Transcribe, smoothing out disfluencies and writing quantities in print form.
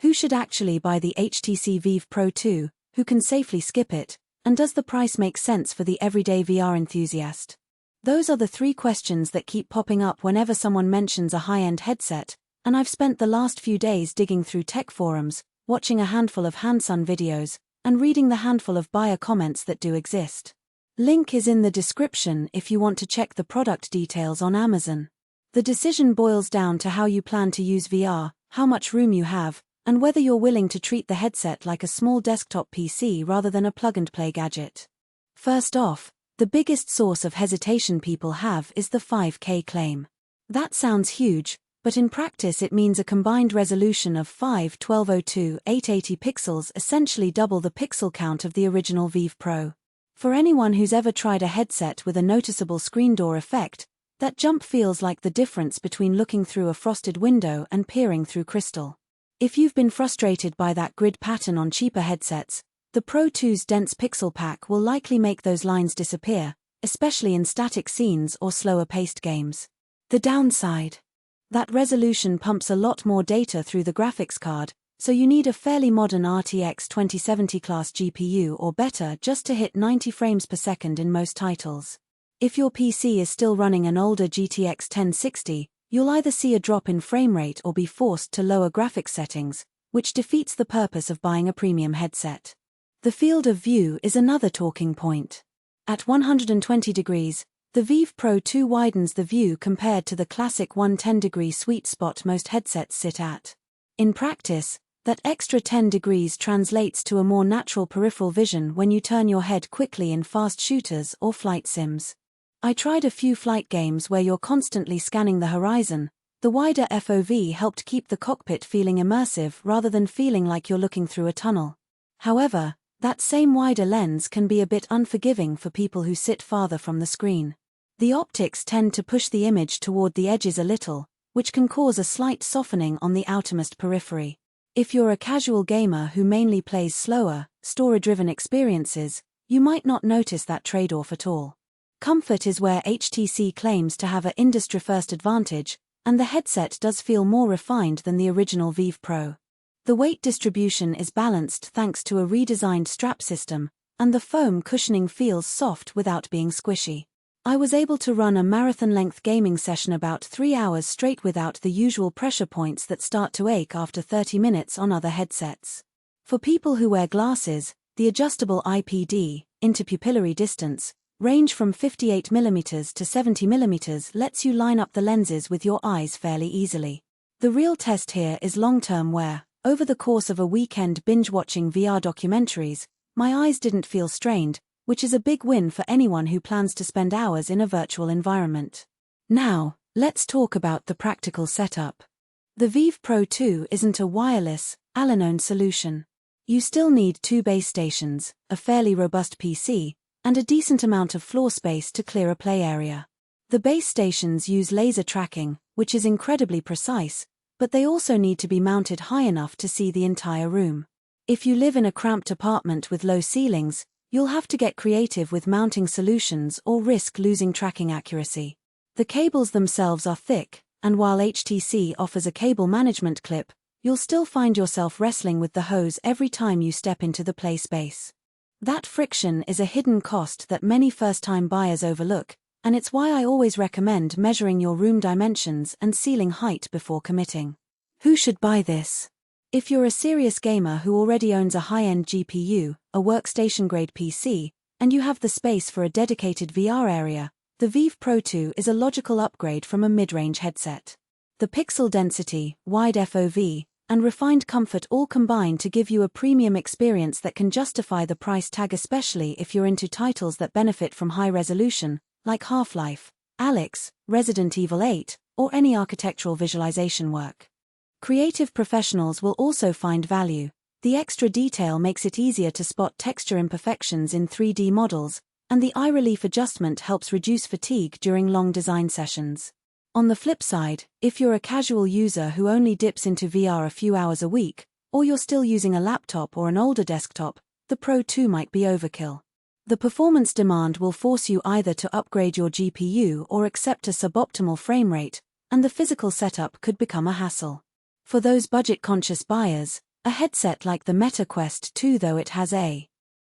Who should actually buy the HTC Vive Pro 2, who can safely skip it, and does the price make sense for the everyday VR enthusiast? Those are the three questions that keep popping up whenever someone mentions a high-end headset, and I've spent the last few days digging through tech forums, watching a handful of hands-on videos, and reading the handful of buyer comments that do exist. Link is in the description if you want to check the product details on Amazon. The decision boils down to how you plan to use VR, how much room you have, and whether you're willing to treat the headset like a small desktop PC rather than a plug-and-play gadget. First off, the biggest source of hesitation people have is the 5K claim. That sounds huge, but in practice it means a combined resolution of 5/1202 880 pixels, essentially double the pixel count of the original Vive Pro. For anyone who's ever tried a headset with a noticeable screen door effect, that jump feels like the difference between looking through a frosted window and peering through crystal. If you've been frustrated by that grid pattern on cheaper headsets, the Pro 2's dense pixel pack will likely make those lines disappear, especially in static scenes or slower-paced games. The downside: that resolution pumps a lot more data through the graphics card, so you need a fairly modern RTX 2070 class GPU or better just to hit 90 frames per second in most titles. If your PC is still running an older GTX 1060, you'll either see a drop in frame rate or be forced to lower graphics settings, which defeats the purpose of buying a premium headset. The field of view is another talking point. At 120 degrees, the Vive Pro 2 widens the view compared to the classic 110-degree sweet spot most headsets sit at. In practice, that extra 10 degrees translates to a more natural peripheral vision when you turn your head quickly in fast shooters or flight sims. I tried a few flight games where you're constantly scanning the horizon. The wider FOV helped keep the cockpit feeling immersive rather than feeling like you're looking through a tunnel. However, that same wider lens can be a bit unforgiving for people who sit farther from the screen. The optics tend to push the image toward the edges a little, which can cause a slight softening on the outermost periphery. If you're a casual gamer who mainly plays slower, story-driven experiences, you might not notice that trade-off at all. Comfort is where HTC claims to have an industry-first advantage, and the headset does feel more refined than the original Vive Pro. The weight distribution is balanced thanks to a redesigned strap system, and the foam cushioning feels soft without being squishy. I was able to run a marathon-length gaming session about 3 hours straight without the usual pressure points that start to ache after 30 minutes on other headsets. For people who wear glasses, the adjustable IPD, interpupillary distance, range from 58mm to 70mm lets you line up the lenses with your eyes fairly easily. The real test here is long-term wear. Over the course of a weekend binge-watching VR documentaries, my eyes didn't feel strained, which is a big win for anyone who plans to spend hours in a virtual environment. Now, let's talk about the practical setup. The Vive Pro 2 isn't a wireless, all-in-one solution. You still need 2 base stations, a fairly robust PC, and a decent amount of floor space to clear a play area. The base stations use laser tracking, which is incredibly precise, but they also need to be mounted high enough to see the entire room. If you live in a cramped apartment with low ceilings, you'll have to get creative with mounting solutions or risk losing tracking accuracy. The cables themselves are thick, and while HTC offers a cable management clip, you'll still find yourself wrestling with the hose every time you step into the play space. That friction is a hidden cost that many first-time buyers overlook, and it's why I always recommend measuring your room dimensions and ceiling height before committing. Who should buy this? If you're a serious gamer who already owns a high-end GPU, a workstation-grade PC, and you have the space for a dedicated VR area, the Vive Pro 2 is a logical upgrade from a mid-range headset. The pixel density, wide FOV, and refined comfort all combine to give you a premium experience that can justify the price tag, especially if you're into titles that benefit from high resolution, like Half-Life, Alyx, Resident Evil 8, or any architectural visualization work. Creative professionals will also find value. The extra detail makes it easier to spot texture imperfections in 3D models, and the eye relief adjustment helps reduce fatigue during long design sessions. On the flip side, if you're a casual user who only dips into VR a few hours a week, or you're still using a laptop or an older desktop, the Pro 2 might be overkill. The performance demand will force you either to upgrade your GPU or accept a suboptimal frame rate, and the physical setup could become a hassle. For those budget-conscious buyers, A headset like the Meta Quest 2, though it has a